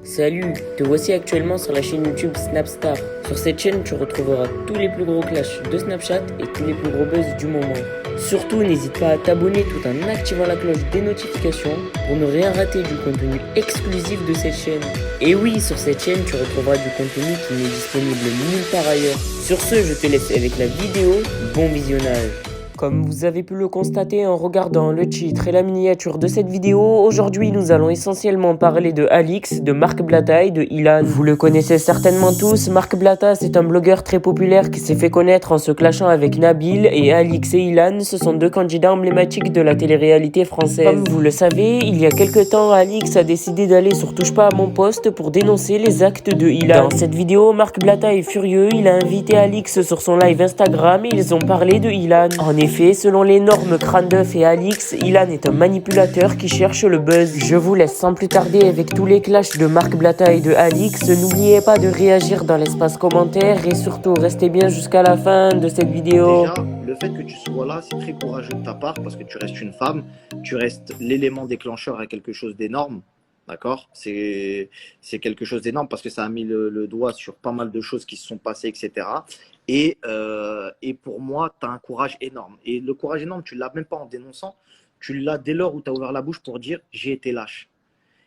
Salut, te voici actuellement sur la chaîne YouTube Snapstar. Sur cette chaîne, tu retrouveras tous les plus gros clashs de Snapchat et tous les plus gros buzz du moment. Surtout, n'hésite pas à t'abonner tout en activant la cloche des notifications pour ne rien rater du contenu exclusif de cette chaîne. Et oui, sur cette chaîne, tu retrouveras du contenu qui n'est disponible nulle part ailleurs. Sur ce, je te laisse avec la vidéo. Bon visionnage. Comme vous avez pu le constater en regardant le titre et la miniature de cette vidéo, aujourd'hui nous allons essentiellement parler de Alix, de Marc Blatta et de Ilan. Vous le connaissez certainement tous, Marc Blatta c'est un blogueur très populaire qui s'est fait connaître en se clashant avec Nabil, et Alix et Ilan ce sont deux candidats emblématiques de la télé-réalité française. Comme vous le savez, il y a quelques temps, Alix a décidé d'aller sur Touche pas à mon poste pour dénoncer les actes de Ilan. Dans cette vidéo, Marc Blatta est furieux, il a invité Alix sur son live Instagram et ils ont parlé de Ilan. En effet, selon les normes Crâne d'œuf et Alix, Ilan est un manipulateur qui cherche le buzz. Je vous laisse sans plus tarder avec tous les clashs de Marc Blatta et de Alix. N'oubliez pas de réagir dans l'espace commentaire et surtout restez bien jusqu'à la fin de cette vidéo. Déjà, le fait que tu sois là, c'est très courageux de ta part parce que tu restes une femme, tu restes l'élément déclencheur à quelque chose d'énorme. D'accord? C'est quelque chose d'énorme parce que ça a mis le doigt sur pas mal de choses qui se sont passées, etc. Et pour moi, tu as un courage énorme. Et le courage énorme, tu ne l'as même pas en dénonçant, tu l'as dès lors où tu as ouvert la bouche pour dire j'ai été lâche.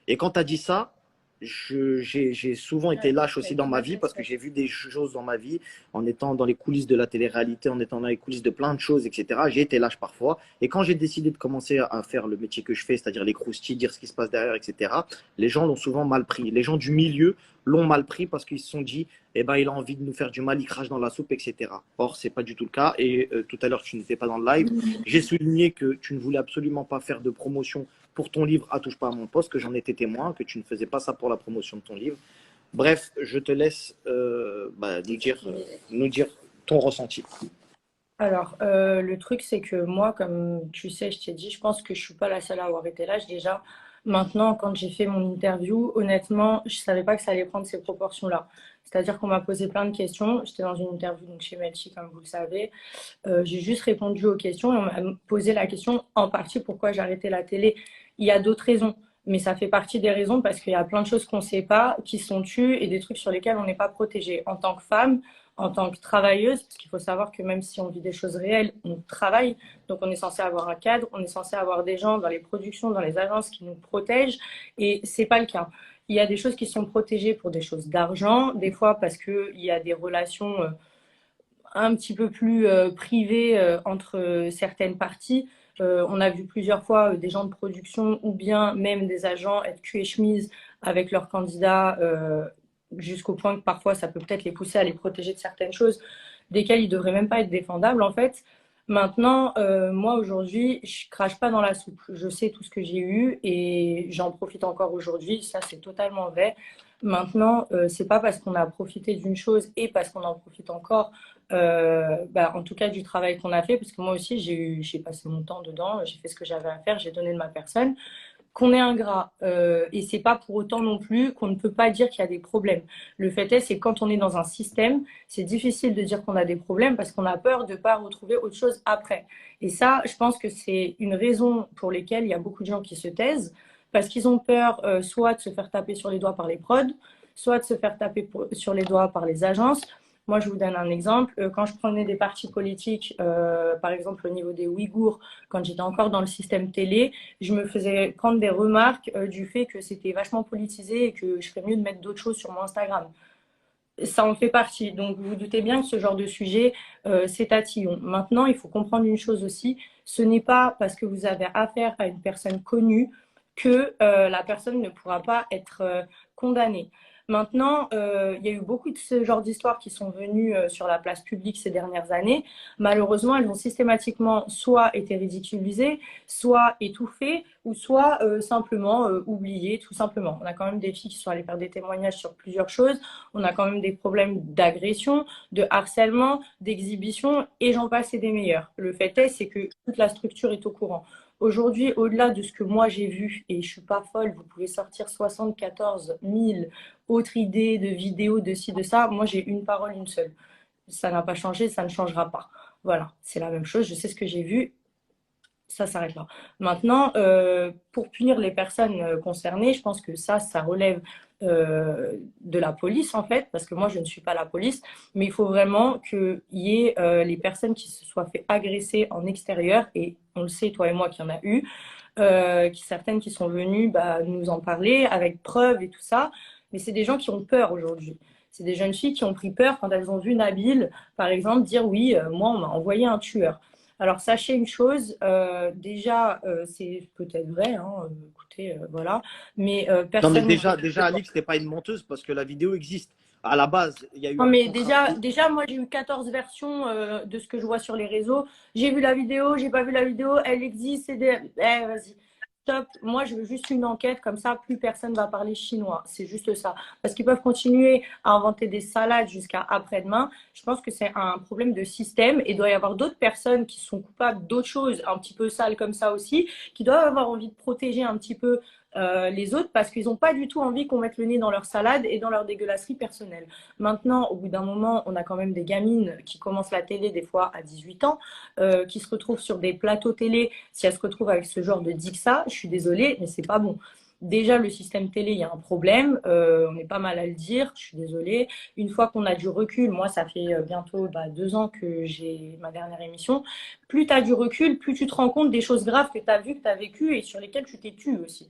Et quand tu as dit ça, j'ai souvent été lâche aussi dans ma vie parce que j'ai vu des choses dans ma vie en étant dans les coulisses de la télé-réalité, en étant dans les coulisses de plein de choses, etc. J'ai été lâche parfois. Et quand j'ai décidé de commencer à faire le métier que je fais, c'est-à-dire les croustilles, dire ce qui se passe derrière, etc., les gens l'ont souvent mal pris. Les gens du milieu l'ont mal pris parce qu'ils se sont dit, eh ben, il a envie de nous faire du mal, il crache dans la soupe, etc. Or, c'est pas du tout le cas. Et tout à l'heure, tu n'étais pas dans le live. J'ai souligné que tu ne voulais absolument pas faire de promotion pour ton livre à Touche pas à mon poste, que j'en étais témoin, que tu ne faisais pas ça pour la promotion de ton livre. Bref, je te laisse nous dire ton ressenti. Alors, le truc, c'est que moi, comme tu sais, je t'ai dit, je pense que je suis pas la seule à avoir été lâche déjà. Maintenant, quand j'ai fait mon interview, honnêtement, je savais pas que ça allait prendre ces proportions-là. C'est-à-dire qu'on m'a posé plein de questions. J'étais dans une interview donc chez Melchi, comme vous le savez. J'ai juste répondu aux questions et on m'a posé la question en partie pourquoi j'ai arrêté la télé. Il y a d'autres raisons, mais ça fait partie des raisons parce qu'il y a plein de choses qu'on ne sait pas, qui sont tues et des trucs sur lesquels on n'est pas protégé. En tant que femme, en tant que travailleuse, parce qu'il faut savoir que même si on vit des choses réelles, on travaille, donc on est censé avoir un cadre, on est censé avoir des gens dans les productions, dans les agences qui nous protègent, et c'est pas le cas. Il y a des choses qui sont protégées pour des choses d'argent, des fois parce qu'il y a des relations un petit peu plus privées entre certaines parties. On a vu plusieurs fois des gens de production ou bien même des agents être cul et chemise avec leurs candidats jusqu'au point que parfois ça peut peut-être les pousser à les protéger de certaines choses desquelles ils ne devraient même pas être défendables en fait. Maintenant, moi aujourd'hui, je crache pas dans la soupe. Je sais tout ce que j'ai eu et j'en profite encore aujourd'hui. Ça, c'est totalement vrai. Maintenant, c'est pas parce qu'on a profité d'une chose et parce qu'on en profite encore, en tout cas du travail qu'on a fait, parce que moi aussi j'ai passé mon temps dedans, j'ai fait ce que j'avais à faire, j'ai donné de ma personne, qu'on est ingrat. Et c'est pas pour autant non plus qu'on ne peut pas dire qu'il y a des problèmes. Le fait est, c'est quand on est dans un système, c'est difficile de dire qu'on a des problèmes parce qu'on a peur de pas retrouver autre chose après. Et ça, je pense que c'est une raison pour laquelle il y a beaucoup de gens qui se taisent parce qu'ils ont peur soit de se faire taper sur les doigts par les prods, soit de se faire taper sur les doigts par les agences. Moi, je vous donne un exemple. Quand je prenais des partis politiques, par exemple au niveau des Ouïghours, quand j'étais encore dans le système télé, je me faisais prendre des remarques du fait que c'était vachement politisé et que je ferais mieux de mettre d'autres choses sur mon Instagram. Ça en fait partie. Donc, vous vous doutez bien que ce genre de sujet, c'est tatillon. Maintenant, il faut comprendre une chose aussi. Ce n'est pas parce que vous avez affaire à une personne connue que la personne ne pourra pas être condamnée. Maintenant, il y a eu beaucoup de ce genre d'histoires qui sont venues sur la place publique ces dernières années. Malheureusement, elles ont systématiquement soit été ridiculisées, soit étouffées, ou soit simplement oubliées, tout simplement. On a quand même des filles qui sont allées faire des témoignages sur plusieurs choses. On a quand même des problèmes d'agression, de harcèlement, d'exhibition, et j'en passe et des meilleurs. Le fait est, c'est que toute la structure est au courant. Aujourd'hui, au-delà de ce que moi j'ai vu, et je suis pas folle, vous pouvez sortir 74 000 autres idées de vidéos, de ci, de ça. Moi, j'ai une parole, une seule. Ça n'a pas changé, ça ne changera pas. Voilà, c'est la même chose. Je sais ce que j'ai vu. ça s'arrête là. Maintenant, pour punir les personnes concernées, je pense que ça relève de la police en fait, parce que moi je ne suis pas la police, mais il faut vraiment qu'il y ait les personnes qui se soient fait agresser en extérieur, et on le sait, toi et moi, qu'il y en a eu, certaines qui sont venues nous en parler avec preuves et tout ça, mais c'est des gens qui ont peur aujourd'hui. C'est des jeunes filles qui ont pris peur quand elles ont vu Nabil, par exemple, dire oui, moi on m'a envoyé un tueur. Alors sachez une chose, déjà c'est peut-être vrai, hein, écoutez, voilà, mais Non, mais personne ne déjà, Alix, t'es pas une menteuse parce que la vidéo existe. À la base, il y a eu Non, un mais contrat. déjà, moi, j'ai eu 14 versions de ce que je vois sur les réseaux. J'ai vu la vidéo, j'ai pas vu la vidéo, elle existe, c'est des... Eh, vas-y, stop. Moi, je veux juste une enquête, comme ça, plus personne va parler chinois. C'est juste ça. Parce qu'ils peuvent continuer à inventer des salades jusqu'à après-demain. Je pense que c'est un problème de système et il doit y avoir d'autres personnes qui sont coupables d'autres choses un petit peu sales comme ça aussi, qui doivent avoir envie de protéger un petit peu les autres parce qu'ils n'ont pas du tout envie qu'on mette le nez dans leur salade et dans leur dégueulasserie personnelle. Maintenant, au bout d'un moment, on a quand même des gamines qui commencent la télé des fois à 18 ans, qui se retrouvent sur des plateaux télé. Si elles se retrouvent avec ce genre de dixa, je suis désolée, mais c'est pas bon. Déjà, le système télé, il y a un problème. On est pas mal à le dire. Je suis désolée. Une fois qu'on a du recul, moi, ça fait bientôt 2 ans que j'ai ma dernière émission. Plus tu as du recul, plus tu te rends compte des choses graves que tu as vues, que tu as vécues et sur lesquelles tu t'es tue aussi.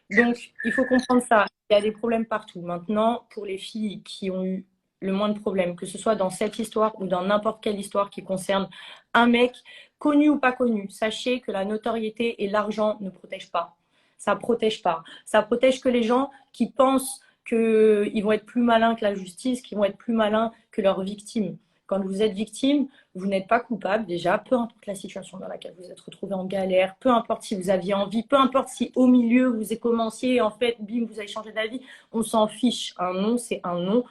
Donc, il faut comprendre ça. Il y a des problèmes partout. Maintenant, pour les filles qui ont eu le moins de problèmes, que ce soit dans cette histoire ou dans n'importe quelle histoire qui concerne un mec, connu ou pas connu, sachez que la notoriété et l'argent ne protègent pas. Ça protège pas. Ça protège que les gens qui pensent qu'ils vont être plus malins que la justice, qui vont être plus malins que leurs victimes. Quand vous êtes victime, vous n'êtes pas coupable déjà, peu importe la situation dans laquelle vous êtes retrouvé en galère, peu importe si vous aviez envie, peu importe si au milieu vous avez commencé, en fait, bim, vous avez changé d'avis, on s'en fiche. Un non, c'est un non.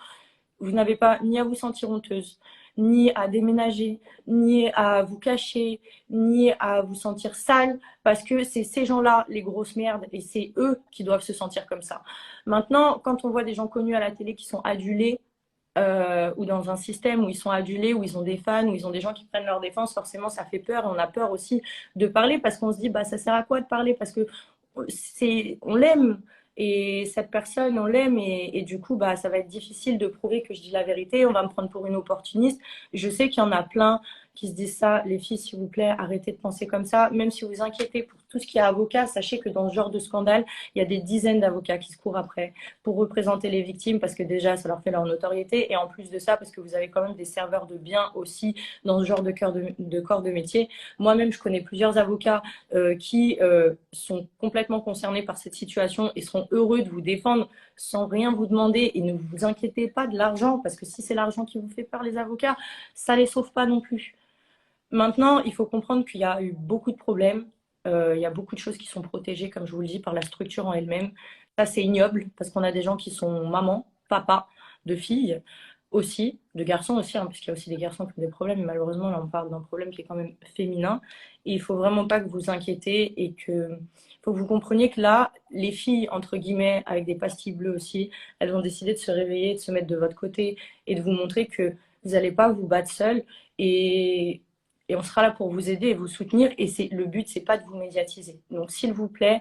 Vous n'avez pas ni à vous sentir honteuse, ni à déménager, ni à vous cacher, ni à vous sentir sale, parce que c'est ces gens-là, les grosses merdes, et c'est eux qui doivent se sentir comme ça. Maintenant, quand on voit des gens connus à la télé qui sont adulés, ou dans un système où ils sont adulés, où ils ont des fans, où ils ont des gens qui prennent leur défense, forcément ça fait peur et on a peur aussi de parler parce qu'on se dit ça sert à quoi de parler parce que on l'aime et cette personne on l'aime et du coup ça va être difficile de prouver que je dis la vérité, on va me prendre pour une opportuniste. Je sais qu'il y en a plein qui se disent ça, les filles s'il vous plaît arrêtez de penser comme ça, même si vous vous inquiétez pour tout ce qui est avocat, sachez que dans ce genre de scandale il y a des dizaines d'avocats qui se courent après pour représenter les victimes parce que déjà ça leur fait leur notoriété et en plus de ça parce que vous avez quand même des serveurs de biens aussi dans ce genre de corps de métier. Moi-même je connais plusieurs avocats qui sont complètement concernés par cette situation et seront heureux de vous défendre sans rien vous demander et ne vous inquiétez pas de l'argent parce que si c'est l'argent qui vous fait peur les avocats, ça les sauve pas non plus. Maintenant, il faut comprendre qu'il y a eu beaucoup de problèmes. Il y a beaucoup de choses qui sont protégées, comme je vous le dis, par la structure en elle-même. Ça, c'est ignoble parce qu'on a des gens qui sont mamans, papas, de filles aussi, de garçons aussi, hein, puisqu'il y a aussi des garçons qui ont des problèmes. Mais malheureusement, là, on parle d'un problème qui est quand même féminin. Et il faut vraiment pas que vous vous inquiétez et que faut que vous compreniez que là, les filles, entre guillemets, avec des pastilles bleues aussi, elles ont décidé de se réveiller, de se mettre de votre côté et de vous montrer que vous n'allez pas vous battre seul. Et on sera là pour vous aider et vous soutenir. Et le but, c'est pas de vous médiatiser. Donc, s'il vous plaît,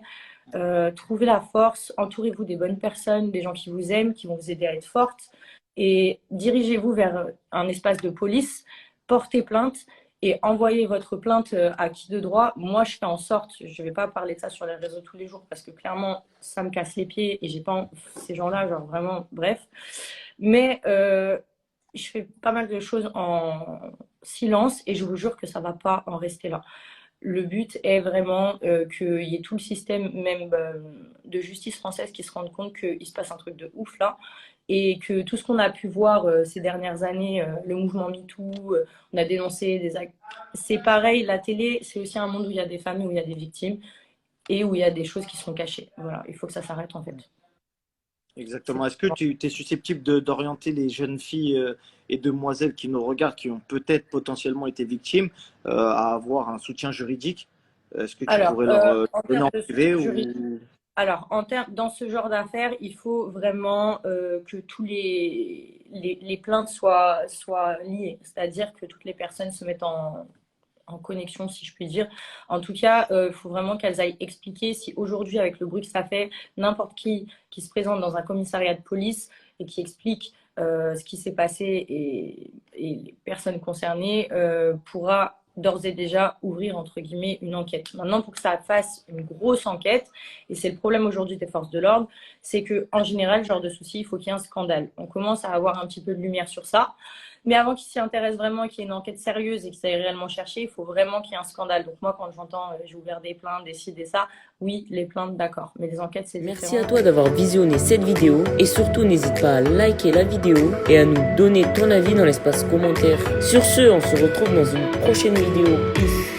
trouvez la force, entourez-vous des bonnes personnes, des gens qui vous aiment, qui vont vous aider à être forte, et dirigez-vous vers un espace de police, portez plainte et envoyez votre plainte à qui de droit. Moi, je fais en sorte, je ne vais pas parler de ça sur les réseaux tous les jours parce que clairement, ça me casse les pieds et j'ai pas ces gens-là, genre vraiment, bref. Mais je fais pas mal de choses en silence et je vous jure que ça va pas en rester là. Le but est vraiment qu'il y ait tout le système même de justice française qui se rende compte qu'il se passe un truc de ouf là et que tout ce qu'on a pu voir ces dernières années, le mouvement MeToo, on a dénoncé des actes. C'est pareil, la télé, c'est aussi un monde où il y a des familles, où il y a des victimes et où il y a des choses qui sont cachées. Voilà, il faut que ça s'arrête en fait. Exactement. Est-ce que tu es susceptible d'orienter les jeunes filles et demoiselles qui nous regardent, qui ont peut-être potentiellement été victimes, à avoir un soutien juridique? Est-ce que tu Alors, pourrais leur en donner termes en de privé soutien juridique, ou... alors, dans ce genre d'affaires, il faut vraiment que tous les plaintes soient liées, c'est-à-dire que toutes les personnes se mettent en connexion, si je puis dire. En tout cas, il faut vraiment qu'elles aillent expliquer si aujourd'hui, avec le bruit que ça fait, n'importe qui se présente dans un commissariat de police et qui explique ce qui s'est passé et les personnes concernées pourra d'ores et déjà ouvrir, entre guillemets, une enquête. Maintenant, pour que ça fasse une grosse enquête, et c'est le problème aujourd'hui des forces de l'ordre, c'est qu'en général, ce genre de souci, il faut qu'il y ait un scandale. On commence à avoir un petit peu de lumière sur ça. Mais avant qu'ils s'y intéressent vraiment, qu'il y ait une enquête sérieuse et qu'ils aillent réellement chercher, il faut vraiment qu'il y ait un scandale. Donc moi, quand j'entends j'ai ouvert des plaintes, des ci, des ça, oui, les plaintes, d'accord. Mais les enquêtes, c'est différent. Merci à toi d'avoir visionné cette vidéo et surtout n'hésite pas à liker la vidéo et à nous donner ton avis dans l'espace commentaire. Sur ce, on se retrouve dans une prochaine vidéo. Peace.